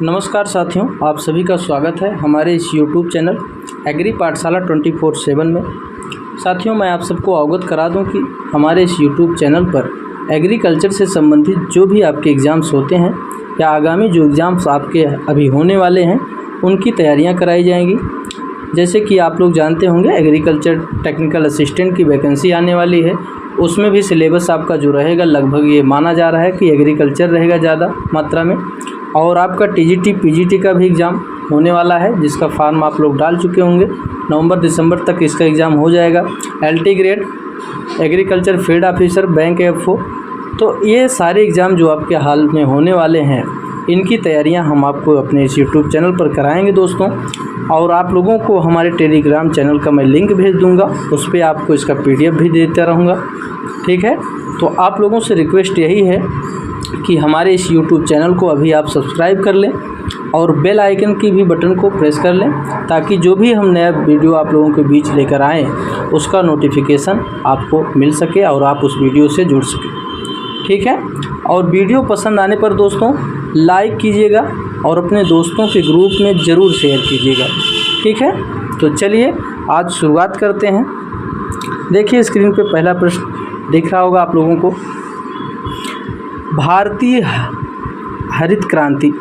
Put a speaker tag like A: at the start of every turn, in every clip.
A: नमस्कार साथियों, आप सभी का स्वागत है हमारे इस YouTube चैनल एग्री पाठशाला 24/7 में। साथियों, मैं आप सबको अवगत करा दूं कि हमारे इस YouTube चैनल पर एग्रीकल्चर से संबंधित जो भी आपके एग्ज़ाम्स होते हैं या आगामी जो एग्ज़ाम्स आपके अभी होने वाले हैं उनकी तैयारियां कराई जाएंगी। जैसे कि आप लोग जानते होंगे, एग्रीकल्चर टेक्निकल असिस्टेंट की वैकेंसी आने वाली है। उसमें भी सिलेबस आपका जो रहेगा लगभग ये माना जा रहा है कि एग्रीकल्चर रहेगा ज़्यादा मात्रा में। और आपका टीजीटी पीजीटी का भी एग्ज़ाम होने वाला है, जिसका फॉर्म आप लोग डाल चुके होंगे। नवंबर दिसंबर तक इसका एग्ज़ाम हो जाएगा। LT grade, agriculture field officer, bank FO, तो ये सारे एग्ज़ाम जो आपके हाल में होने वाले हैं इनकी तैयारियां हम आपको अपने इस यूट्यूब चैनल पर कराएंगे दोस्तों। और आप लोगों को हमारे टेलीग्राम चैनल का मैं लिंक भेज दूंगा, उस पर आपको इसका पीडीएफ भी देता रहूँगा। ठीक है, तो आप लोगों से रिक्वेस्ट यही है कि हमारे इस यूट्यूब चैनल को अभी आप सब्सक्राइब कर लें और बेल आइकन की भी बटन को प्रेस कर लें, ताकि जो भी हम नया वीडियो आप लोगों के बीच लेकर आएँ उसका नोटिफिकेशन आपको मिल सके और आप उस वीडियो से जुड़ सकें। ठीक है, और वीडियो पसंद आने पर दोस्तों लाइक कीजिएगा और अपने दोस्तों के ग्रुप में ज़रूर शेयर कीजिएगा। ठीक है, तो चलिए आज शुरुआत करते हैं। देखिए, स्क्रीन पे पहला प्रश्न दिख रहा होगा आप लोगों को। भारतीय हरित क्रांति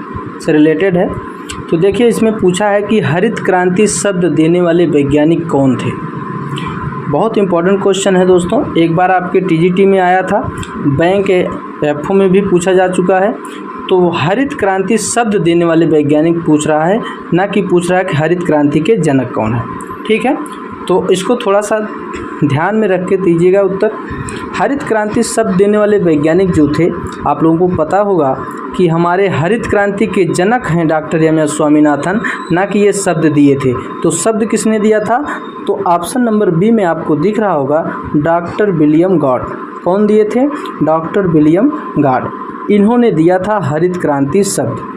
A: से रिलेटेड है। तो देखिए, इसमें पूछा है कि हरित क्रांति शब्द देने वाले वैज्ञानिक कौन थे। बहुत इंपॉर्टेंट क्वेश्चन है दोस्तों। एक बार आपके टीजीटी में आया था, बैंक एफओ में भी पूछा जा चुका है। तो हरित क्रांति शब्द देने वाले वैज्ञानिक पूछ रहा है, ना कि पूछ रहा है कि हरित क्रांति के जनक कौन है। ठीक है, तो इसको थोड़ा सा ध्यान में रख के दीजिएगा उत्तर। हरित क्रांति शब्द देने वाले वैज्ञानिक जो थे, आप लोगों को पता होगा कि हमारे हरित क्रांति के जनक हैं डॉक्टर एम.एस. स्वामीनाथन, ना कि ये शब्द दिए थे। तो शब्द किसने दिया था? तो ऑप्शन नंबर बी में आपको दिख रहा होगा, डॉक्टर विलियम गॉड। कौन दिए थे? Doctor William God. इन्होंने दिया था हरित क्रांति शब्द।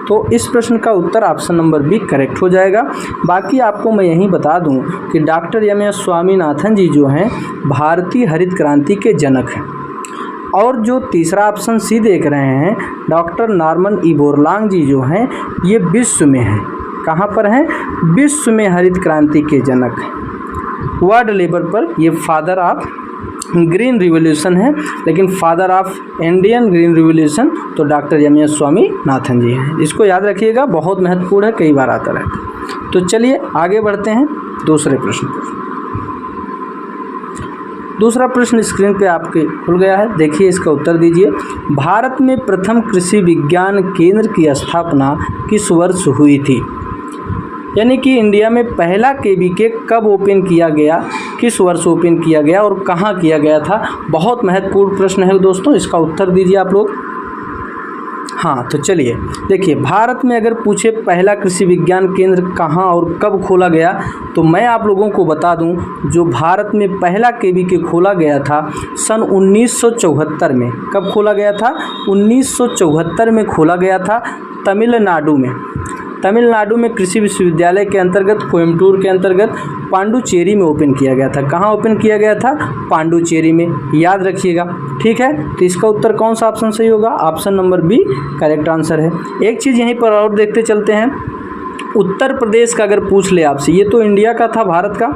A: तो इस प्रश्न का उत्तर ऑप्शन नंबर बी करेक्ट हो जाएगा। बाकी आपको मैं यही बता दूं कि डॉक्टर एम.एस. स्वामीनाथन जी जो हैं भारतीय हरित क्रांति के जनक हैं। और जो तीसरा ऑप्शन सी देख रहे हैं, डॉक्टर नॉर्मन ई बोरलॉन्ग जी जो हैं, ये विश्व में हैं। कहाँ पर हैं? विश्व में हरित क्रांति के जनक हैं। वर्ल्ड लेवल पर ये फादर ऑफ ग्रीन रिवॉल्यूशन है, लेकिन father of Indian green revolution तो डॉक्टर एम.एस. स्वामीनाथन जी हैं। इसको याद रखिएगा, बहुत महत्वपूर्ण है, कई बार आता रहता है। तो चलिए आगे बढ़ते हैं दूसरे प्रश्न पर। दूसरा प्रश्न स्क्रीन पे आपके खुल गया है, देखिए इसका उत्तर दीजिए। भारत में प्रथम कृषि विज्ञान केंद्र की स्थापना किस वर्ष हुई थी? यानी कि इंडिया में पहला केवीके कब ओपन किया गया, किस वर्ष ओपन किया गया और कहाँ किया गया था? बहुत महत्वपूर्ण प्रश्न है दोस्तों, इसका उत्तर दीजिए आप लोग। हाँ, तो चलिए देखिए, भारत में अगर पूछे पहला कृषि विज्ञान केंद्र कहाँ और कब खोला गया, तो मैं आप लोगों को बता दूं, जो भारत में पहला केवीके खोला गया था सन 1974 में। कब खोला गया था? 1974 में खोला गया था, तमिलनाडु में। तमिलनाडु में कृषि विश्वविद्यालय के अंतर्गत, कोयम्बटूर के अंतर्गत पांडुचेरी में ओपन किया गया था। कहाँ ओपन किया गया था? पांडुचेरी में, याद रखिएगा। ठीक है, तो इसका उत्तर कौन सा ऑप्शन सही होगा? Option number B correct answer है। एक चीज़ यहीं पर और देखते चलते हैं, उत्तर प्रदेश का अगर पूछ ले आपसे, ये तो इंडिया का था, भारत का।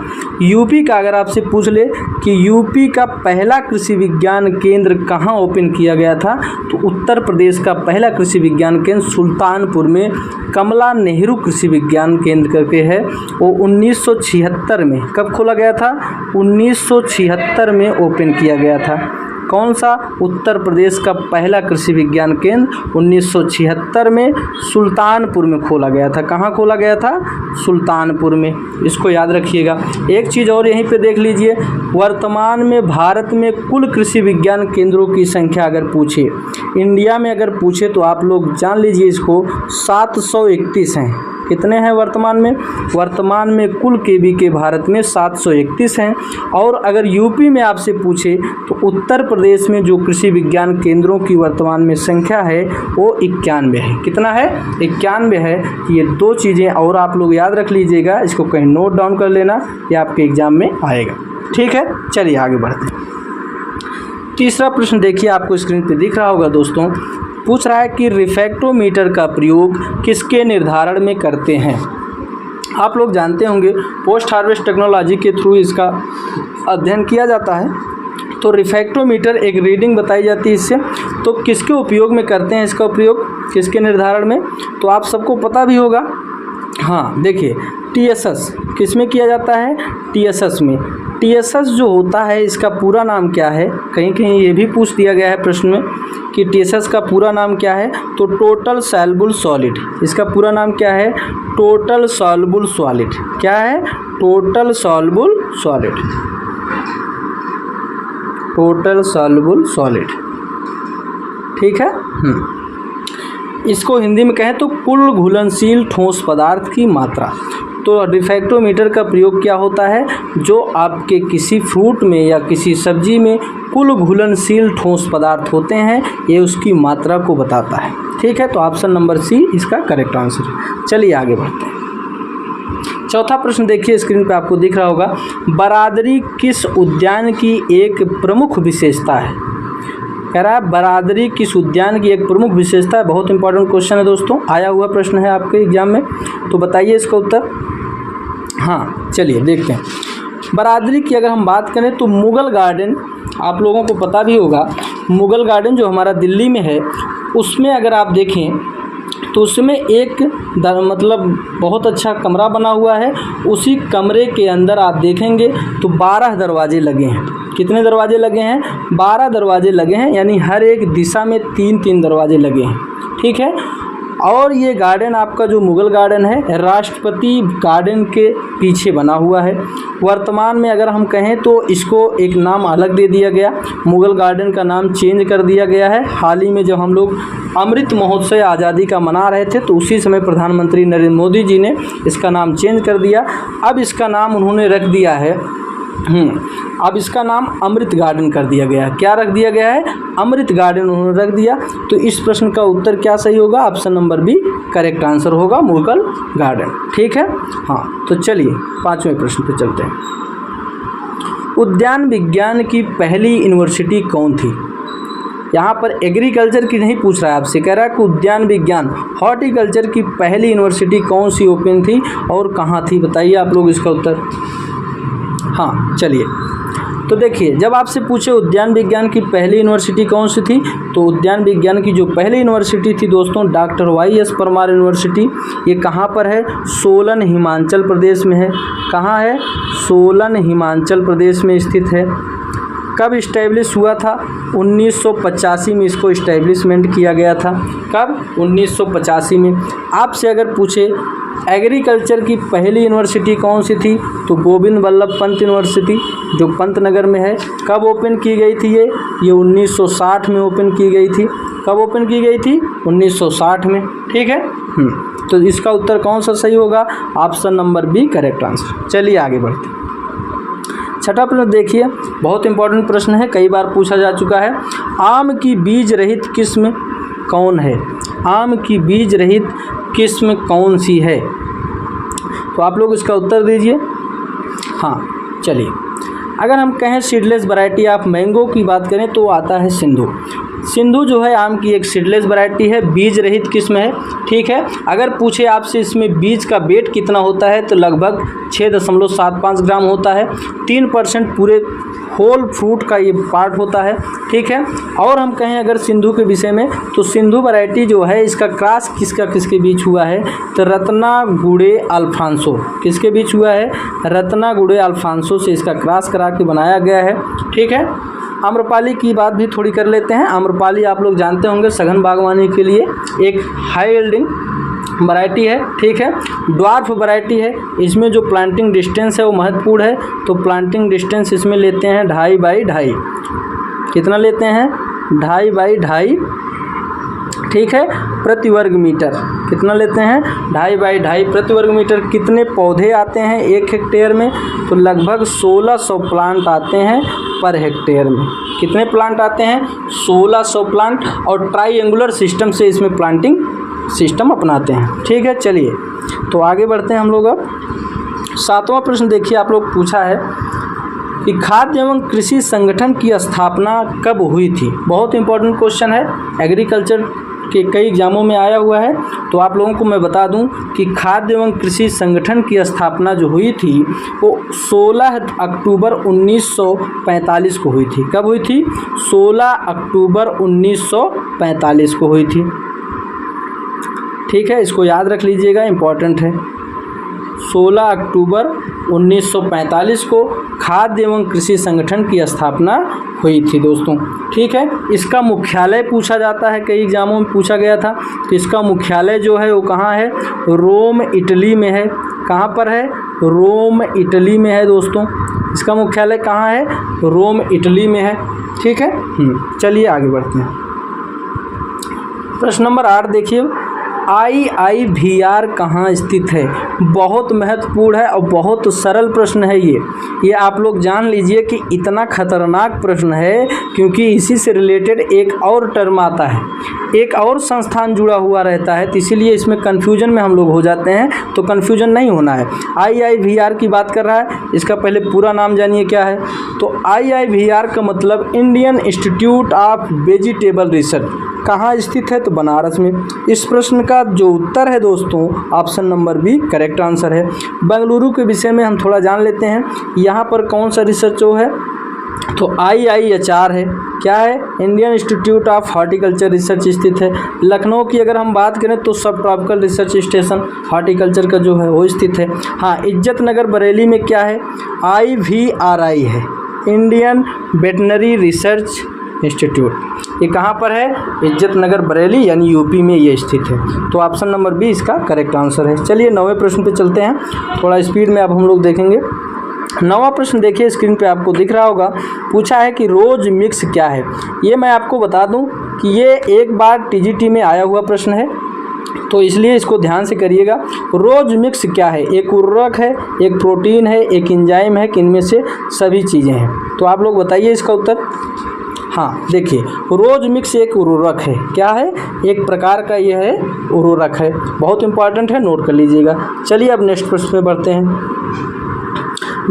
A: यूपी का अगर आपसे पूछ ले कि यूपी का पहला कृषि विज्ञान केंद्र कहाँ ओपन किया गया था, तो उत्तर प्रदेश का पहला कृषि विज्ञान केंद्र सुल्तानपुर में कमला नेहरू कृषि विज्ञान केंद्र करके है। वो 1976 में कब खोला गया था? 1976 में ओपन किया गया था। कौन सा? उत्तर प्रदेश का पहला कृषि विज्ञान केंद्र 1976 में सुल्तानपुर में खोला गया था। कहाँ खोला गया था? सुल्तानपुर में। इसको याद रखिएगा। एक चीज़ और यहीं पे देख लीजिए, वर्तमान में भारत में कुल कृषि विज्ञान केंद्रों की संख्या अगर पूछे, इंडिया में अगर पूछे, तो आप लोग जान लीजिए इसको, 731 हैं। कितने हैं वर्तमान में? वर्तमान में कुल केवीके भारत में 731 हैं। और अगर यूपी में आपसे पूछे, तो उत्तर प्रदेश में जो कृषि विज्ञान केंद्रों की वर्तमान में संख्या है वो 91 है। कितना है? 91 है। ये दो चीज़ें और आप लोग याद रख लीजिएगा, इसको कहीं नोट डाउन कर लेना, ये आपके एग्जाम में आएगा। ठीक है, चलिए आगे बढ़ते हैं। तीसरा प्रश्न देखिए, आपको स्क्रीन पे दिख रहा होगा दोस्तों, पूछ रहा है कि रिफ्रैक्टोमीटर का प्रयोग किसके निर्धारण में करते हैं। आप लोग जानते होंगे पोस्ट हार्वेस्ट टेक्नोलॉजी के थ्रू इसका अध्ययन किया जाता है। तो रिफ्रैक्टोमीटर एक रीडिंग बताई जाती है इससे, तो किसके उपयोग में करते हैं इसका उपयोग, किसके निर्धारण में, तो आप सबको पता भी होगा। हाँ देखिए, टीएसएस किस में किया जाता है, टीएसएस में। टीएसएस जो होता है इसका पूरा नाम क्या है, कहीं कहीं ये भी पूछ दिया गया है प्रश्न में कि टीएसएस का पूरा नाम क्या है, तो टोटल सॉल्युबल सॉलिड। इसका पूरा नाम क्या है, टोटल सॉल्युबल सॉलिड। क्या है, total soluble solid, total soluble solid. ठीक है। इसको हिंदी में कहें तो कुल घुलनशील ठोस पदार्थ की मात्रा। तो रिफ्रैक्टोमीटर का प्रयोग क्या होता है, जो आपके किसी फ्रूट में या किसी सब्जी में कुल घुलनशील ठोस पदार्थ होते हैं, ये उसकी मात्रा को बताता है। ठीक है, तो ऑप्शन नंबर सी इसका करेक्ट आंसर है। चलिए आगे बढ़ते हैं। चौथा प्रश्न देखिए, स्क्रीन पे आपको दिख रहा होगा, बरादरी किस उद्यान की एक प्रमुख विशेषता है। कह रहा है बरादरी किस उद्यान की एक प्रमुख विशेषता है। बहुत इंपॉर्टेंट क्वेश्चन है दोस्तों, आया हुआ प्रश्न है आपके एग्जाम में, तो बताइए इसका उत्तर। हाँ चलिए देखते हैं। बरादरी की अगर हम बात करें तो मुगल गार्डन, आप लोगों को पता भी होगा, मुगल गार्डन जो हमारा दिल्ली में है, उसमें अगर आप देखें तो उसमें एक मतलब बहुत अच्छा कमरा बना हुआ है। उसी कमरे के अंदर आप देखेंगे तो 12 दरवाजे लगे हैं। कितने दरवाजे लगे हैं, 12 दरवाजे लगे हैं, यानी हर एक दिशा में 3-3 दरवाजे लगे हैं। ठीक है, और ये गार्डन आपका जो मुगल गार्डन है, राष्ट्रपति गार्डन के पीछे बना हुआ है। वर्तमान में अगर हम कहें तो इसको एक नाम अलग दे दिया गया, मुगल गार्डन का नाम चेंज कर दिया गया है। हाल ही में जब हम लोग अमृत महोत्सव आज़ादी का मना रहे थे तो उसी समय प्रधानमंत्री नरेंद्र मोदी जी ने इसका नाम चेंज कर दिया। अब इसका नाम उन्होंने रख दिया है अब इसका नाम अमृत गार्डन कर दिया गया है। क्या रख दिया गया है, अमृत गार्डन उन्होंने रख दिया। तो इस प्रश्न का उत्तर क्या सही होगा, option number B correct answer होगा, मुगल गार्डन। ठीक है। हाँ तो चलिए 5वें प्रश्न पे चलते हैं। उद्यान विज्ञान की पहली यूनिवर्सिटी कौन थी। यहाँ पर एग्रीकल्चर की नहीं पूछ रहा है आपसे, कह रहा है कि उद्यान विज्ञान हॉर्टिकल्चर की पहली यूनिवर्सिटी कौन सी ओपन थी और कहाँ थी, बताइए आप लोग इसका उत्तर। हाँ चलिए, तो देखिए जब आपसे पूछे उद्यान विज्ञान की पहली यूनिवर्सिटी कौन सी थी, तो उद्यान विज्ञान की जो पहली यूनिवर्सिटी थी दोस्तों, डॉक्टर वाई.एस. परमार यूनिवर्सिटी। ये कहाँ पर है, सोलन हिमाचल प्रदेश में है। कहाँ है, सोलन हिमाचल प्रदेश में स्थित है। कब इस्टेब्लिश हुआ था, 1985 में इसको इस्टेब्लिशमेंट किया गया था। कब, 1985 में। आपसे अगर पूछे एग्रीकल्चर की पहली यूनिवर्सिटी कौन सी थी, तो गोविंद वल्लभ पंत यूनिवर्सिटी जो पंतनगर में है। कब ओपन की गई थी ये 1960 में ओपन की गई थी। कब ओपन की गई थी, 1960 में। ठीक है। तो इसका उत्तर कौन सा सही होगा, option number B correct answer. चलिए आगे बढ़ते हैं। छठा प्रश्न देखिए, बहुत इंपॉर्टेंट प्रश्न है, कई बार पूछा जा चुका है। आम की बीज रहित किस्म कौन है, आम की बीज रहित किस्म कौन सी है, तो आप लोग इसका उत्तर दीजिए। हाँ चलिए, अगर हम कहें सीडलेस वैरायटी ऑफ मैंगो की बात करें तो आता है सिंधु। सिंधु जो है आम की एक सीडलेस वैरायटी है, बीज रहित किस्म है। ठीक है। अगर पूछे आपसे इसमें बीज का वेट कितना होता है, तो लगभग 6.75 ग्राम होता है। 3% पूरे होल फ्रूट का ये पार्ट होता है। ठीक है। और हम कहें अगर सिंधु के विषय में, तो सिंधु वैरायटी जो है इसका क्रॉस किसके बीच हुआ है, तो रत्नागुड़े अल्फांसो। किसके बीच हुआ है, रत्नागुड़े अल्फांसो से इसका क्रॉस करा के बनाया गया है। ठीक है। आम्रपाली की बात भी थोड़ी कर लेते हैं। आम्रपाली आप लोग जानते होंगे सघन बागवानी के लिए एक हाई यील्डिंग वैरायटी है। ठीक है। ड्वार्फ वैरायटी है, इसमें जो प्लांटिंग डिस्टेंस है वो महत्वपूर्ण है। तो प्लांटिंग डिस्टेंस इसमें लेते हैं 2.5 बाई 2.5। कितना लेते हैं, 2.5 बाई 2.5। ठीक है, प्रति वर्ग मीटर। कितना लेते हैं, 2.5 बाई 2.5 प्रति वर्ग मीटर। कितने पौधे आते हैं 1 हेक्टेयर में, तो लगभग 1600 प्लांट आते हैं पर हेक्टेयर में। कितने प्लांट आते हैं, 1600 प्लांट। और ट्राईएंगुलर सिस्टम से इसमें प्लांटिंग सिस्टम अपनाते हैं। ठीक है। चलिए तो आगे बढ़ते हैं हम लोग। अब 7वां प्रश्न देखिए, आप लोग पूछा है कि खाद्य एवं कृषि संगठन की स्थापना कब हुई थी। बहुत इंपॉर्टेंट क्वेश्चन है, एग्रीकल्चर के कई एग्जामों में आया हुआ है। तो आप लोगों को मैं बता दूं कि खाद्य एवं कृषि संगठन की स्थापना जो हुई थी वो 16 अक्टूबर 1945 को हुई थी। कब हुई थी? 16 अक्टूबर 1945 को हुई थी। ठीक है, इसको याद रख लीजिएगा, इम्पॉर्टेंट है। 16 अक्टूबर 1945 को खाद्य एवं कृषि संगठन की स्थापना हुई थी दोस्तों। ठीक है, इसका मुख्यालय पूछा जाता है, कई एग्जामों में पूछा गया था। तो इसका मुख्यालय जो है वो कहाँ है? रोम, इटली में है। कहाँ पर है? रोम, इटली में है दोस्तों। इसका मुख्यालय कहाँ है? रोम, इटली में है। ठीक है, चलिए आगे बढ़ते हैं। प्रश्न नंबर 8 देखिए, IIVR कहाँ स्थित है? बहुत महत्वपूर्ण है और बहुत सरल प्रश्न है ये आप लोग जान लीजिए कि इतना खतरनाक प्रश्न है क्योंकि इसी से रिलेटेड एक और टर्म आता है, एक और संस्थान जुड़ा हुआ रहता है, तो इसीलिए इसमें कन्फ्यूजन में हम लोग हो जाते हैं। तो कन्फ्यूजन नहीं होना है। IIVR की बात कर रहा है, इसका पहले पूरा नाम जानिए क्या है। तो IIVR का मतलब Indian institute of vegetable research. कहाँ स्थित है? तो बनारस में। इस प्रश्न का जो उत्तर है दोस्तों, option number B correct answer है। बेंगलुरु के विषय में हम थोड़ा जान लेते हैं। यहाँ पर कौन सा रिसर्च वो है? तो IIHR है। क्या है? Indian institute of horticulture research स्थित है। लखनऊ की अगर हम बात करें तो सब ट्रॉपिकल रिसर्च स्टेशन हॉर्टिकल्चर का जो है वो स्थित है। हाँ, इज्जत नगर बरेली में क्या है? IVRI है, इंडियन वेटनरी रिसर्च इंस्टीट्यूट। ये कहाँ पर है? इज्जत नगर बरेली यानी यूपी में ये स्थित है। तो ऑप्शन नंबर बी इसका करेक्ट आंसर है। चलिए 9वें प्रश्न पे चलते हैं, थोड़ा स्पीड में अब हम लोग देखेंगे। 9वां प्रश्न देखिए, स्क्रीन पे आपको दिख रहा होगा। पूछा है कि रोज मिक्स क्या है? ये मैं आपको बता दूं कि ये एक बार TGT में आया हुआ प्रश्न है, तो इसलिए इसको ध्यान से करिएगा। रोज मिक्स क्या है? एक उर्वरक है, एक प्रोटीन है, एक एंजाइम है, किनमें से सभी चीज़ें हैं? तो आप लोग बताइए इसका उत्तर। हाँ देखिए, रोज मिक्स एक उर्वरक है। क्या है? एक प्रकार का यह है उर्वरक है। बहुत इंपॉर्टेंट है, नोट कर लीजिएगा। चलिए अब नेक्स्ट प्रश्न पे बढ़ते हैं।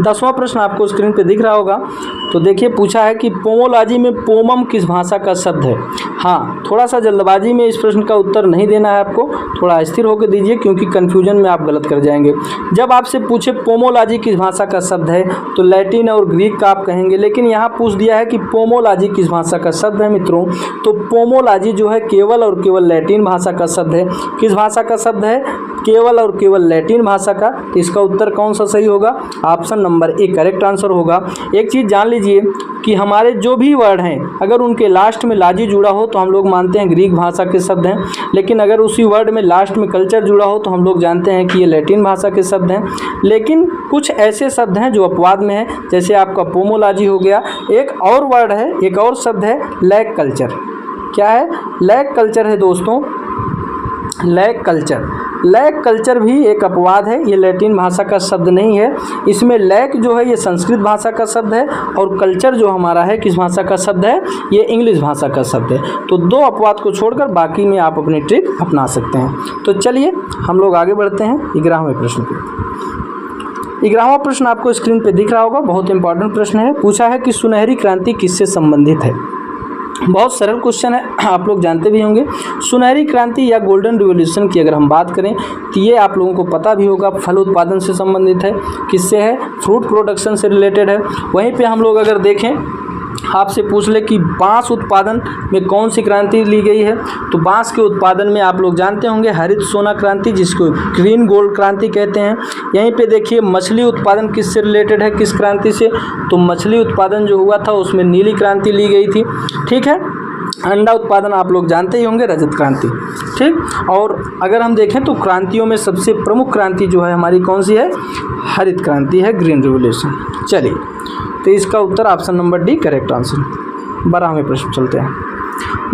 A: 10वां प्रश्न आपको स्क्रीन पे दिख रहा होगा। तो देखिए, पूछा है कि पोमोलॉजी में पोमम किस भाषा का शब्द है? हाँ, थोड़ा सा जल्दबाजी में इस प्रश्न का उत्तर नहीं देना है आपको, थोड़ा स्थिर होकर दीजिए क्योंकि कन्फ्यूजन में आप गलत कर जाएंगे। जब आपसे पूछे पोमोलॉजी किस भाषा का शब्द है तो लैटिन और ग्रीक का आप कहेंगे, लेकिन यहाँ पूछ दिया है कि पोमोलॉजी किस भाषा का शब्द है मित्रों। तो पोमोलॉजी जो है केवल और केवल लैटिन भाषा का शब्द है। किस भाषा का शब्द है? केवल और केवल लैटिन भाषा का। तो इसका उत्तर कौन सा सही होगा? Option number A correct answer होगा। एक चीज़ जान लीजिए कि हमारे जो भी वर्ड हैं अगर उनके लास्ट में लाजी जुड़ा हो तो हम लोग मानते हैं ग्रीक भाषा के शब्द हैं, लेकिन अगर उसी वर्ड में लास्ट में कल्चर जुड़ा हो तो हम लोग जानते हैं कि ये लैटिन भाषा के शब्द हैं। लेकिन कुछ ऐसे शब्द हैं जो अपवाद में है, जैसे आपका पोमोलॉजी हो गया। एक और वर्ड है, एक और शब्द है लैक कल्चर। क्या है? लैक कल्चर है दोस्तों, लैक कल्चर। लैक कल्चर भी एक अपवाद है, ये लैटिन भाषा का शब्द नहीं है। इसमें लैक जो है ये संस्कृत भाषा का शब्द है और कल्चर जो हमारा है किस भाषा का शब्द है? ये इंग्लिश भाषा का शब्द है। तो दो अपवाद को छोड़कर बाकी में आप अपनी ट्रिक अपना सकते हैं। तो चलिए हम लोग आगे बढ़ते हैं 11वें प्रश्न पे। 11वां प्रश्न आपको स्क्रीन पे दिख रहा होगा, बहुत इंपॉर्टेंट प्रश्न है। पूछा है कि सुनहरी क्रांति किससे संबंधित है? बहुत सरल क्वेश्चन है, आप लोग जानते भी होंगे। सुनहरी क्रांति या गोल्डन रिवॉल्यूशन की अगर हम बात करें तो ये आप लोगों को पता भी होगा, फल उत्पादन से संबंधित है। किससे है? फ्रूट प्रोडक्शन से रिलेटेड है। वहीं पे हम लोग अगर देखें, आपसे पूछ ले कि बांस उत्पादन में कौन सी क्रांति ली गई है, तो बांस के उत्पादन में आप लोग जानते होंगे हरित सोना क्रांति, जिसको ग्रीन गोल्ड क्रांति कहते हैं। यहीं पे देखिए मछली उत्पादन किससे रिलेटेड है, किस क्रांति से? तो मछली उत्पादन जो हुआ था उसमें नीली क्रांति ली गई थी। ठीक है, अंडा उत्पादन आप लोग जानते ही होंगे, रजत क्रांति। ठीक, और अगर हम देखें तो क्रांतियों में सबसे प्रमुख क्रांति जो है हमारी कौन सी है? हरित क्रांति है, ग्रीन रिवॉल्यूशन। चलिए, तो इसका उत्तर option number D correct answer. 12वें प्रश्न चलते हैं।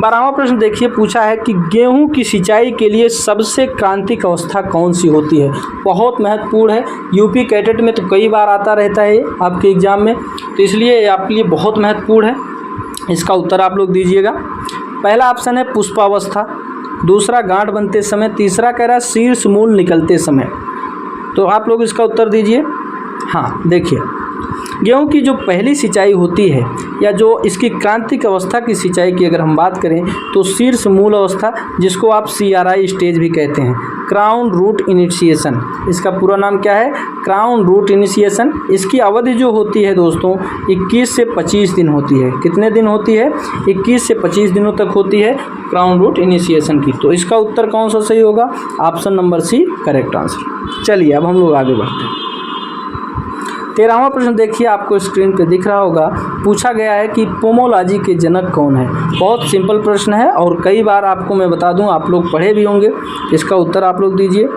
A: 12वां प्रश्न देखिए, पूछा है कि गेहूं की सिंचाई के लिए सबसे क्रांतिक अवस्था कौन सी होती है? बहुत महत्वपूर्ण है, यूपी कैडेट में तो कई बार आता रहता है आपके एग्जाम में, तो इसलिए आपके लिए बहुत महत्वपूर्ण है। इसका उत्तर आप लोग दीजिएगा। पहला ऑप्शन है पुष्पावस्था, दूसरा गांठ बनते समय, तीसरा कह रहा है शीर्ष मूल निकलते समय। तो आप लोग इसका उत्तर दीजिए। हाँ देखिए, गेहूं की जो पहली सिंचाई होती है या जो इसकी क्रांतिक अवस्था की सिंचाई की अगर हम बात करें तो शीर्ष मूल अवस्था, जिसको आप CRI स्टेज भी कहते हैं, क्राउन रूट इनिशिएशन, इसका पूरा नाम क्या है, क्राउन रूट इनिशिएशन। इसकी अवधि जो होती है दोस्तों 21 से 25 दिन होती है। कितने दिन होती है? 21 से 25 दिनों तक होती है क्राउन रूट इनिशिएशन की। तो इसका उत्तर कौन सा सही होगा? Option number C correct answer. चलिए अब हम लोग आगे बढ़ते हैं। 13वां प्रश्न देखिए, आपको स्क्रीन पे दिख रहा होगा। पूछा गया है कि पोमोलॉजी के जनक कौन है। बहुत सिंपल प्रश्न है और कई बार आपको मैं बता दूं, आप लोग पढ़े भी होंगे। इसका उत्तर आप लोग दीजिए।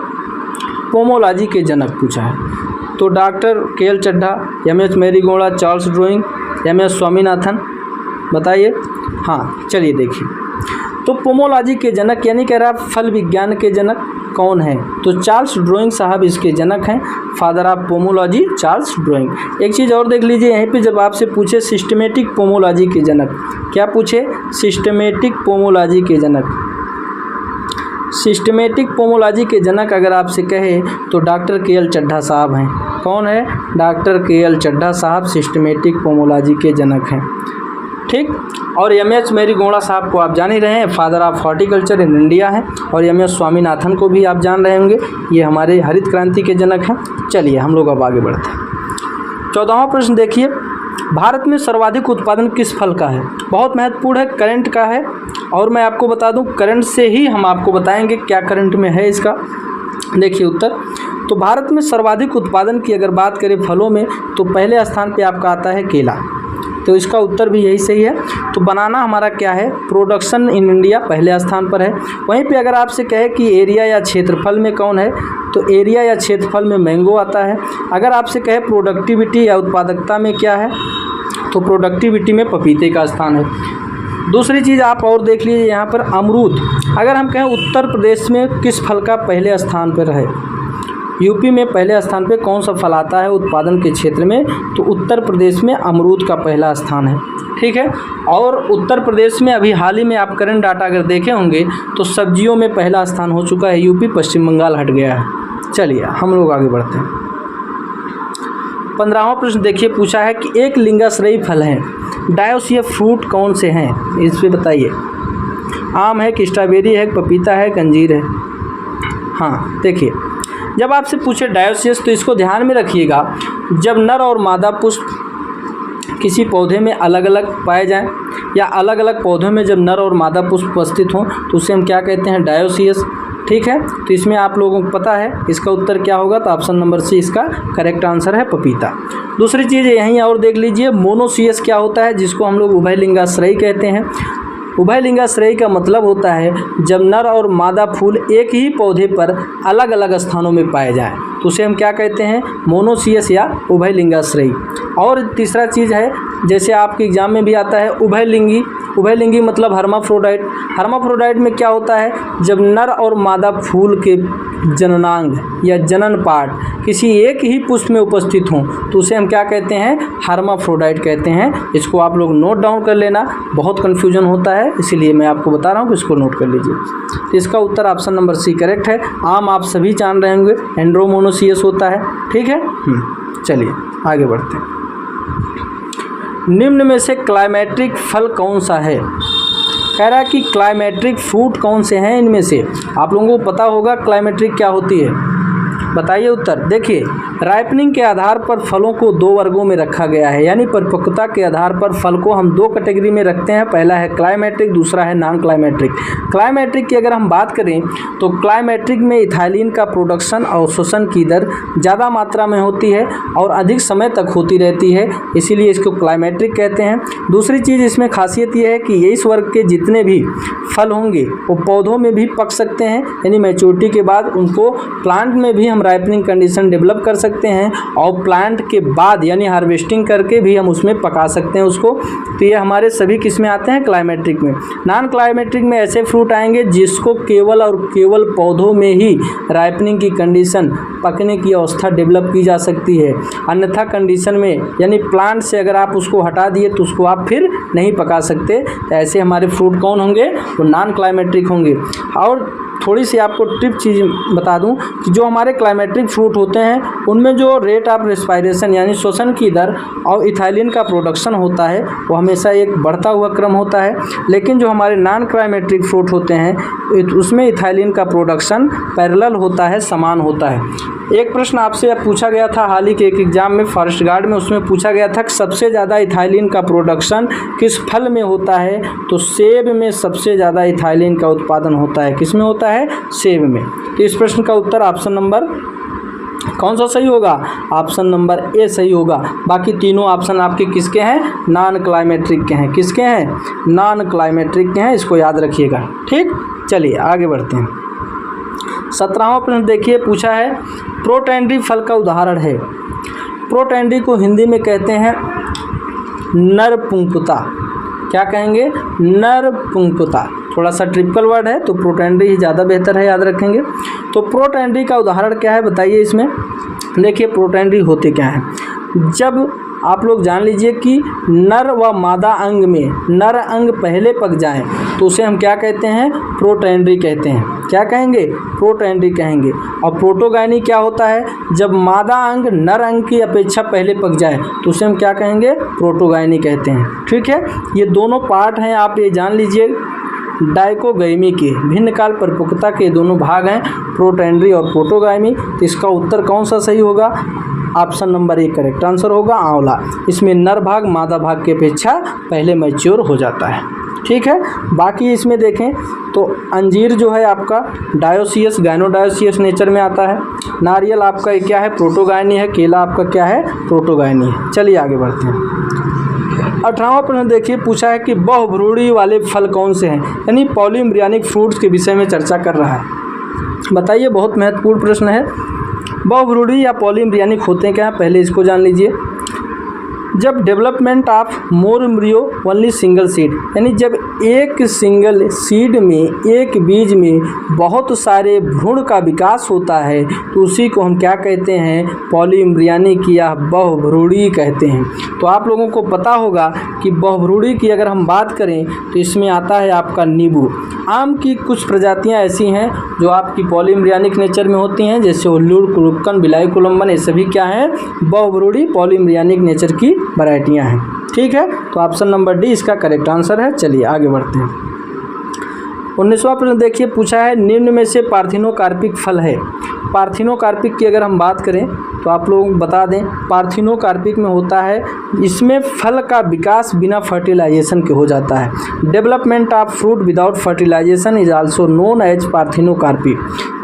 A: पोमोलॉजी के जनक पूछा है तो doctor KL Chadha, MS Marigowda, Charles ड्रोइंग, MS स्वामीनाथन, बताइए। हाँ चलिए देखिए, तो पोमोलॉजी के जनक यानी कह रहा है फल विज्ञान के जनक कौन है, तो चार्ल्स ड्रोइंग साहब इसके जनक हैं। Father of pomology Charles drawing. एक चीज़ और देख लीजिए यहीं पे, जब आपसे पूछे सिस्टमेटिक पोमोलॉजी के जनक, क्या पूछे? सिस्टमेटिक पोमोलॉजी के जनक। सिस्टमेटिक पोमोलॉजी के जनक अगर आपसे कहे तो डॉक्टर KL चड्ढा साहब हैं। कौन है? डॉक्टर KL चड्ढा साहब सिस्टमेटिक पोमोलॉजी के जनक हैं। ठीक। और MS मेरीगोड़ा साहब को आप जान ही रहे हैं, father of horticulture in India हैं। और MS स्वामीनाथन को भी आप जान रहे होंगे, ये हमारे हरित क्रांति के जनक हैं। चलिए हम लोग अब आगे बढ़ते हैं। 14वां प्रश्न देखिए, भारत में सर्वाधिक उत्पादन किस फल का है? बहुत महत्वपूर्ण है, करंट का है। और मैं आपको बता दूं, करंट से ही हम आपको बताएंगे क्या करंट में है इसका। देखिए उत्तर, तो भारत में सर्वाधिक उत्पादन की अगर बात करें फलों में तो पहले स्थान पे आपका आता है केला। तो इसका उत्तर भी यही सही है। तो बनाना हमारा क्या है? प्रोडक्शन इन इंडिया पहले स्थान पर है। वहीं पे अगर आपसे कहे कि एरिया या क्षेत्रफल में कौन है, तो एरिया या क्षेत्रफल में मैंगो आता है। अगर आपसे कहे प्रोडक्टिविटी या उत्पादकता में क्या है, तो प्रोडक्टिविटी में पपीते का स्थान है। दूसरी चीज़ आप और देख लीजिए यहाँ पर अमरूद। अगर हम कहें उत्तर प्रदेश में किस फल का पहले स्थान पर है, यूपी में पहले स्थान पे कौन सा फल आता है उत्पादन के क्षेत्र में, तो उत्तर प्रदेश में अमरूद का पहला स्थान है। ठीक है। और उत्तर प्रदेश में अभी हाल ही में आप करंट डाटा अगर देखे होंगे तो सब्जियों में पहला स्थान हो चुका है, यूपी, पश्चिम बंगाल हट गया है। चलिए हम लोग आगे बढ़ते हैं। 15वां प्रश्न देखिए, पूछा है कि एक लिंगाश्रयी फल है, डायोसिया फ्रूट कौन से हैं, इस पे बताइए। आम है कि स्ट्रॉबेरी है, पपीता है, अंजीर है। हाँ देखिए, जब आपसे पूछे डायोसियस तो इसको ध्यान में रखिएगा, जब नर और मादा पुष्प किसी पौधे में अलग अलग पाए जाएं या अलग अलग पौधों में जब नर और मादा पुष्प उपस्थित हों तो उसे हम क्या कहते हैं? डायोसियस। ठीक है। तो इसमें आप लोगों को पता है इसका उत्तर क्या होगा, तो ऑप्शन नंबर सी इसका करेक्ट आंसर है, पपीता। दूसरी चीज़ यहीं और देख लीजिए, मोनोसियस क्या होता है, जिसको हम लोग उभयलिंगाश्रयी कहते हैं। उभयलिंगाश्रयी का मतलब होता है जब नर और मादा फूल एक ही पौधे पर अलग अलग स्थानों में पाए जाएं तो उसे हम क्या कहते हैं? मोनोसियस या उभयलिंगाश्रयी। और तीसरा चीज़ है, जैसे आपके एग्जाम में भी आता है उभयलिंगी। उभयलिंगी मतलब हर्माफ्रोडाइट। हर्माफ्रोडाइट में क्या होता है, जब नर और मादा फूल के जननांग या जनन पार्ट किसी एक ही पुष्प में उपस्थित हों तो उसे हम क्या कहते हैं? हर्माफ्रोडाइट कहते हैं। इसको आप लोग नोट डाउन कर लेना, बहुत कन्फ्यूजन होता है इसीलिए मैं आपको बता रहा हूँ कि इसको नोट कर लीजिए। तो इसका उत्तर ऑप्शन नंबर सी करेक्ट है। आम आप सभी जान रहे होंगे एंड्रोमोनोसियस होता है। ठीक है। चलिए आगे बढ़ते हैं। निम्न में से क्लाइमेट्रिक फल कौन सा है? कह रहा है कि क्लाइमेट्रिक फ्रूट कौन से हैं इनमें से। आप लोगों को पता होगा क्लाइमेट्रिक क्या होती है, बताइए उत्तर। देखिए, राइपनिंग के आधार पर फलों को दो वर्गों में रखा गया है, यानी परिपक्वता के आधार पर फल को हम दो कैटेगरी में रखते हैं। पहला है क्लाइमेट्रिक, दूसरा है नॉन क्लाइमेट्रिक। क्लाइमेट्रिक की अगर हम बात करें तो क्लाइमेट्रिक में इथाइलिन का प्रोडक्शन और शोषण की दर ज़्यादा मात्रा में होती है और अधिक समय तक होती रहती है, इसीलिए इसको क्लाइमेट्रिक कहते हैं। दूसरी चीज़ इसमें खासियत यह है कि इस वर्ग के जितने भी फल होंगे वो पौधों में भी पक सकते हैं, यानी मैच्योरिटी के बाद उनको प्लांट में भी हम राइपनिंग कंडीशन डेवलप कर सकते हैं और प्लांट के बाद यानी हार्वेस्टिंग करके भी हम उसमें पका सकते हैं उसको। तो ये हमारे सभी किस में आते हैं? क्लाइमेट्रिक में। नॉन क्लाइमेट्रिक में ऐसे फ्रूट आएंगे जिसको केवल और केवल पौधों में ही राइपनिंग की कंडीशन, पकने की अवस्था डेवलप की जा सकती है, अन्यथा कंडीशन में यानी प्लांट से अगर आप उसको हटा दिए तो उसको आप फिर नहीं पका सकते। तो ऐसे हमारे फ्रूट कौन होंगे? वो नॉन क्लाइमेट्रिक होंगे। और थोड़ी सी आपको टिप चीज़ बता दूं कि जो हमारे क्लाइमेट्रिक फ्रूट होते हैं उनमें जो रेट ऑफ रेस्पायरेशन यानी श्वसन की दर और इथाइलिन का प्रोडक्शन होता है वो हमेशा एक बढ़ता हुआ क्रम होता है, लेकिन जो हमारे नॉन क्लाइमेट्रिक फ्रूट होते हैं उसमें इथाइलिन का प्रोडक्शन पैरेलल होता है, समान होता है। एक प्रश्न आपसे अब पूछा गया था हाल ही के एक एग्जाम में फॉरेस्ट गार्ड में, उसमें पूछा गया था कि सबसे ज़्यादा इथाइलिन का प्रोडक्शन किस फल में होता है, तो सेब में सबसे ज़्यादा इथाइलिन का उत्पादन होता है। किस में होता है? सेब में। तो इस प्रश्न का उत्तर ऑप्शन नंबर कौन सा सही होगा? ऑप्शन नंबर ए सही होगा। बाकी तीनों ऑप्शन आपके किसके हैं? नॉन क्लाइमेट्रिक के हैं। किसके हैं? नॉन क्लाइमेट्रिक के हैं, इसको याद रखिएगा। ठीक, चलिए आगे बढ़ते हैं। 17वां प्रश्न देखिए, पूछा है प्रोटैंडी फल का उदाहरण है। प्रोटैंडी को हिंदी में कहते हैं नरपुंगपुता। क्या कहेंगे? नरपुंगपुता। थोड़ा सा ट्रिपल वर्ड है तो प्रोटैंडी ही ज़्यादा बेहतर है, याद रखेंगे। तो प्रोटैंडी का उदाहरण क्या है बताइए इसमें। देखिए प्रोटैंडी होते क्या है, जब आप लोग जान लीजिए कि नर व मादा अंग में नर अंग पहले पक जाए तो उसे हम क्या कहते हैं? प्रोटैंडी कहते हैं। क्या कहेंगे? प्रोटैंडी कहेंगे। और प्रोटोगायनी क्या होता है? जब मादा अंग नर अंग की अपेक्षा पहले पक जाए तो उसे हम क्या कहेंगे? प्रोटोगायनी कहते हैं। ठीक है, ये दोनों पार्ट हैं, आप ये जान लीजिए डाइकोगाइमी के भिन्न काल परिपक्वता के दोनों भाग हैं, प्रोटैंडी और प्रोटोगाइमी। तो इसका उत्तर कौन सा सही होगा? Option number A correct answer होगा, आंवला। इसमें नर भाग मादा भाग की अपेक्षा पहले मैच्योर हो जाता है। ठीक है, बाकी इसमें देखें तो अंजीर जो है आपका डायोसियस गाइनोडायोसियस नेचर में आता है। नारियल आपका क्या है? प्रोटोगायनी है। केला आपका क्या है? प्रोटोगायनी है। चलिए आगे बढ़ते हैं। 18वां प्रश्न देखिए, पूछा है कि बहुभ्रूणी वाले फल कौन से हैं, यानी पॉलीम्ब्रियानिक फ्रूट्स के विषय में चर्चा कर रहा है। बताइए, बहुत महत्वपूर्ण प्रश्न है। बहुभ्रूणी या पॉलीम्ब्रियानिक होते हैं क्या? पहले इसको जान लीजिए। जब development of more embryo only single seed, यानी जब एक सिंगल सीड में, एक बीज में बहुत सारे भ्रूण का विकास होता है तो उसी को हम क्या कहते हैं? पॉलीम्ब्रियानिक या बहुभ्रूणी कहते हैं। तो आप लोगों को पता होगा कि बहुभ्रूणी की अगर हम बात करें तो इसमें आता है आपका नींबू। आम की कुछ प्रजातियां ऐसी हैं जो आपकी पॉलीम्ब्रियानिक नेचर में होती हैं, जैसे उल्लूर, कुरुक्कन, बिलाई कोलम्बन, ये सभी क्या हैं? बहुभ्रूणी पॉलीम्ब्रियानिक नेचर की वैरायटियां हैं। ठीक है, तो ऑप्शन नंबर डी इसका करेक्ट आंसर है। चलिए आगे बढ़ते हैं। 19वां प्रश्न देखिए, पूछा है निम्न में से पार्थिनोकार्पिक फल है। पार्थिनोकार्पिक की अगर हम बात करें तो आप लोग बता दें, पार्थिनोकार्पिक में होता है, इसमें फल का विकास बिना फर्टिलाइजेशन के हो जाता है। Development of fruit without fertilisation is also known as parthenocarpy.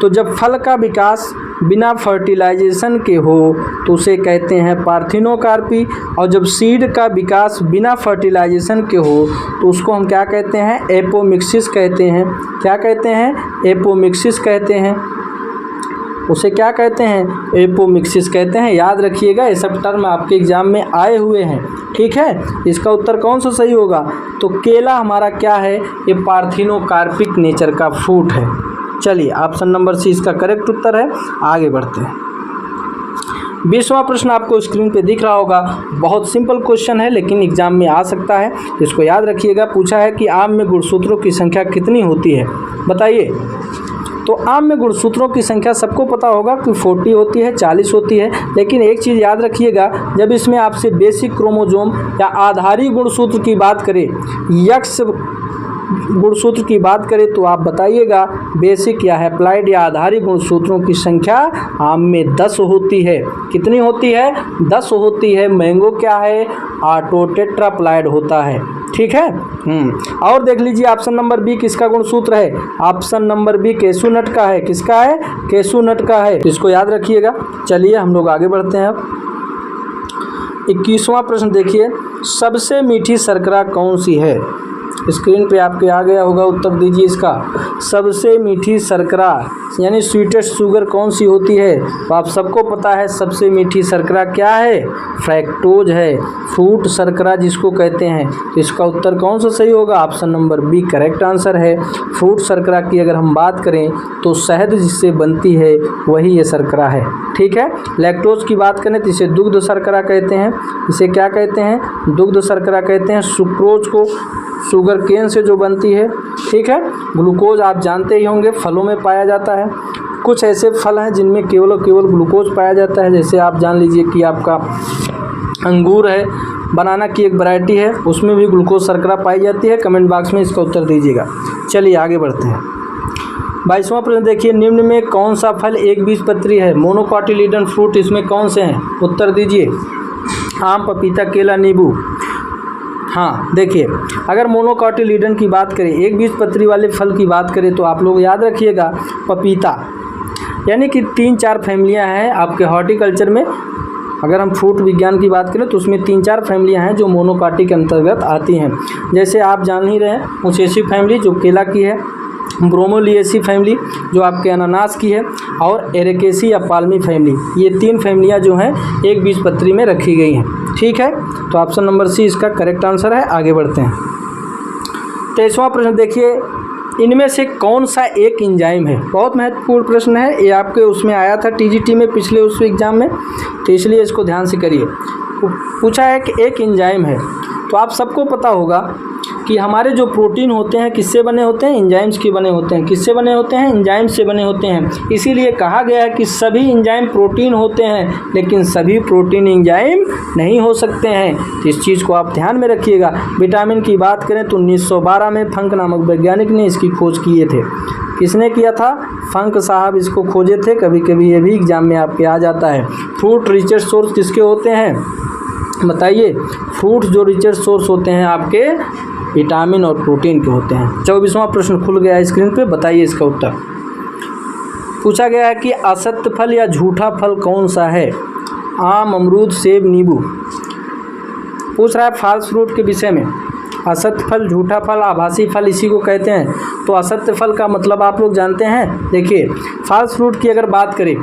A: तो जब फल का विकास बिना फर्टिलाइजेशन के हो तो उसे कहते हैं पार्थिनोकार्पी, और जब सीड का विकास बिना फर्टिलाइजेशन के हो तो उसको हम क्या कहते हैं? एपोमिक्सिस कहते हैं। क्या कहते हैं? एपोमिक्सिस कहते हैं। उसे क्या कहते हैं? एपोमिक्सिस कहते हैं। याद रखिएगा, ये सब टर्म आपके एग्जाम में आए हुए हैं। ठीक है, इसका उत्तर कौन सा सही होगा? तो केला हमारा क्या है? ये पार्थिनोकार्पिक नेचर का फ्रूट है। चलिए ऑप्शन नंबर सी इसका करेक्ट उत्तर है। आगे बढ़ते हैं। 20वां प्रश्न आपको स्क्रीन पे दिख रहा होगा। बहुत सिंपल क्वेश्चन है लेकिन एग्जाम में आ सकता है, इसको याद रखिएगा। पूछा है कि आम में गुणसूत्रों की संख्या कितनी होती है, बताइए। तो आम में गुणसूत्रों की संख्या सबको पता होगा कि 40 होती है, 40 होती है। लेकिन एक चीज़ याद रखिएगा, जब इसमें आपसे बेसिक क्रोमोजोम या आधारी गुणसूत्र की बात करें, यक्स गुणसूत्र की बात करें तो आप बताइएगा बेसिक या हैप्लाइड या आधारी गुणसूत्रों की संख्या आम में 10 होती है। कितनी होती है? 10 होती है। मैंगो क्या है? ऑटो टेट्राप्लाइड होता है। ठीक है। और देख लीजिए ऑप्शन नंबर बी किसका गुणसूत्र है? ऑप्शन नंबर बी केसू नट का है। किसका है? केसू नट का है। इसको याद रखिएगा। चलिए हम लोग आगे बढ़ते हैं। अब 21वां प्रश्न देखिए, सबसे मीठी शर्करा कौन सी है? स्क्रीन पे आपके आ गया होगा, उत्तर दीजिए इसका। सबसे मीठी शर्करा, यानी स्वीटेस्ट शुगर कौन सी होती है? तो आप सबको पता है सबसे मीठी शर्करा क्या है? फ्रैक्टोज है। फ्रूट शर्करा जिसको कहते हैं, तो इसका उत्तर कौन सा सही होगा? Option number B correct answer है। फ्रूट शर्करा की अगर हम बात करें तो शहद जिससे बनती है वही ये शर्करा है। ठीक है। लैक्टोज की बात करें तो इसे दुग्ध शर्करा कहते हैं। इसे क्या कहते हैं? दुग्ध शर्करा कहते हैं। सुक्रोज को शुगर केन से जो बनती है। ठीक है। ग्लूकोज आप जानते ही होंगे फलों में पाया जाता है। कुछ ऐसे फल हैं जिनमें केवल और केवल ग्लूकोज पाया जाता है, जैसे आप जान लीजिए कि आपका अंगूर है, बनाना की एक वैरायटी है, उसमें भी ग्लूकोज शर्करा पाई जाती है। कमेंट बॉक्स में इसका उत्तर दीजिएगा। चलिए आगे बढ़ते हैं। 22वां प्रश्न देखिए, निम्न में कौन सा फल एक बीजपत्री है? मोनोकोटिलीडन फ्रूट इसमें कौन से हैं? उत्तर दीजिए। आम, पपीता, केला, नींबू। हाँ देखिए, अगर मोनोकोटिलीडन की बात करें, एक बीजपत्री वाले फल की बात करें, तो आप लोग याद रखिएगा पपीता, यानी कि 3-4 फैमिलियाँ हैं आपके हॉर्टिकल्चर में। अगर हम फ्रूट विज्ञान की बात करें तो उसमें 3-4 फैमिलियाँ हैं जो मोनोकोटी के अंतर्गत आती हैं। जैसे आप जान ही रहे हैं, मुसेसी फैमिली जो केला की है, ब्रोमोलिएसी फैमिली जो आपके अनानास की है, और एरेकेसी या पाल्मी फैमिली, ये 3 फैमिलियाँ जो हैं एक बीजपत्री में रखी गई हैं। ठीक है। तो ऑप्शन नंबर सी इसका करेक्ट आंसर है। आगे बढ़ते हैं। 23वां प्रश्न देखिए, इनमें से कौन सा एक एंजाइम है? बहुत महत्वपूर्ण प्रश्न है ये, आपके उसमें आया था टीजीटी में पिछले उस एग्जाम में, तो इसलिए इसको ध्यान से करिए। पूछा है कि एक एंजाइम है, तो आप सबको पता होगा कि हमारे जो प्रोटीन होते हैं किससे बने होते हैं? एंजाइम्स के बने होते हैं। किससे बने होते हैं? एंजाइम्स से बने होते हैं। इसीलिए कहा गया है कि सभी एंजाइम प्रोटीन होते हैं, लेकिन सभी प्रोटीन एंजाइम नहीं हो सकते हैं। तो इस चीज़ को आप ध्यान में रखिएगा। विटामिन की बात करें तो 1912 में फंक नामक वैज्ञानिक ने इसकी खोज किए थे। किसने किया था? फंक साहब इसको खोजे थे। कभी कभी ये भी एग्जाम में आपके आ जाता है। फ्रूट रिचेस्ट सोर्स किसके होते हैं? बताइए। फ्रूट जो रिचेस्ट सोर्स होते हैं आपके विटामिन और प्रोटीन के होते हैं। 24वां प्रश्न खुल गया है स्क्रीन पे, बताइए इसका उत्तर। पूछा गया है कि असत्य फल या झूठा फल कौन सा है? आम, अमरूद, सेब, नींबू। पूछ रहा है फॉल्स फ्रूट के विषय में। असत्य फल, झूठा फल, आभासी फल इसी को कहते हैं। तो असत्य फल का मतलब आप लोग जानते हैं। देखिए, फॉल्स फ्रूट की अगर बात करें,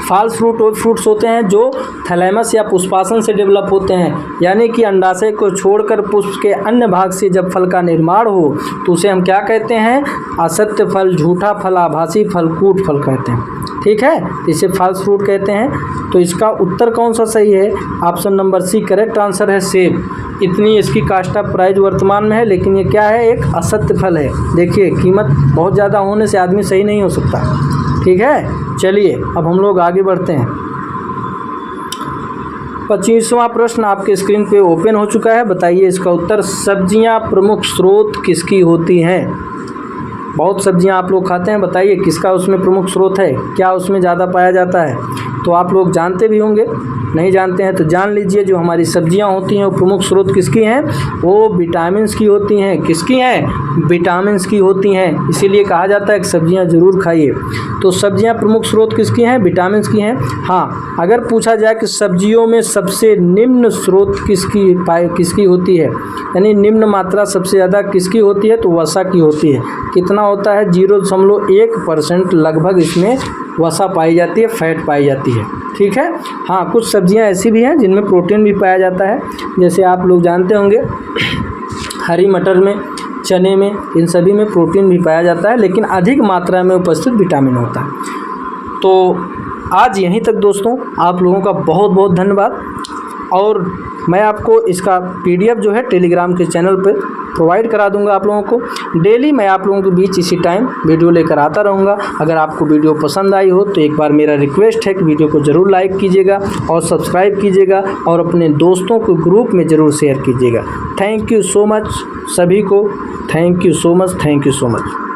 A: फॉल्स फ्रूट वो फ्रूट्स होते हैं जो थैलेमस या पुष्पासन से डेवलप होते हैं, यानी कि अंडाशय को छोड़कर पुष्प के अन्य भाग से जब फल का निर्माण हो तो उसे हम क्या कहते हैं? असत्य फल, झूठा फल, आभासी फल, कूट फल कहते हैं। ठीक है। तो इसे फॉल्स फ्रूट कहते हैं। तो इसका उत्तर कौन सा सही है? Option number C correct answer है, सेब। इतनी इसकी कास्ट ऑफ प्राइस वर्तमान में है, लेकिन ये क्या है? एक असत्य फल है। देखिए, कीमत बहुत ज़्यादा होने से आदमी सही नहीं हो सकता। ठीक है। चलिए अब हम लोग आगे बढ़ते हैं। 25वां प्रश्न आपके स्क्रीन पे ओपन हो चुका है। बताइए इसका उत्तर। सब्जियां प्रमुख स्रोत किसकी होती हैं? बहुत सब्जियां आप लोग खाते हैं, बताइए किसका उसमें प्रमुख स्रोत है? क्या उसमें ज़्यादा पाया जाता है? तो आप लोग जानते भी होंगे, नहीं जानते हैं तो जान लीजिए। जो हमारी सब्जियां होती हैं वो प्रमुख स्रोत किसकी हैं? वो विटामिन्स की होती हैं। किसकी हैं? विटामिन्स की होती हैं। इसीलिए कहा जाता है कि सब्जियां ज़रूर खाइए। तो सब्जियां प्रमुख स्रोत किसकी हैं? विटामिन्स की हैं। हाँ, अगर पूछा जाए कि सब्जियों में सबसे निम्न स्रोत किसकी होती है, यानी निम्न मात्रा सबसे ज़्यादा किसकी होती है, तो वसा की होती है। कितना होता है? 0.1% लगभग इसमें वसा पाई जाती है, फैट पाई जाती है। ठीक है। हाँ, कुछ सब्जियां ऐसी भी हैं जिनमें प्रोटीन भी पाया जाता है, जैसे आप लोग जानते होंगे हरी मटर में, चने में, इन सभी में प्रोटीन भी पाया जाता है, लेकिन अधिक मात्रा में उपस्थित विटामिन होता है। तो आज यहीं तक दोस्तों, आप लोगों का बहुत बहुत धन्यवाद। और मैं आपको इसका PDF जो है टेलीग्राम के चैनल पर प्रोवाइड करा दूंगा आप लोगों को। डेली मैं आप लोगों के बीच इसी टाइम वीडियो लेकर आता रहूँगा। अगर आपको वीडियो पसंद आई हो तो एक बार मेरा रिक्वेस्ट है कि वीडियो को ज़रूर लाइक कीजिएगा और सब्सक्राइब कीजिएगा और अपने दोस्तों को ग्रुप में ज़रूर शेयर कीजिएगा। थैंक यू सो मच सभी को। Thank you so much.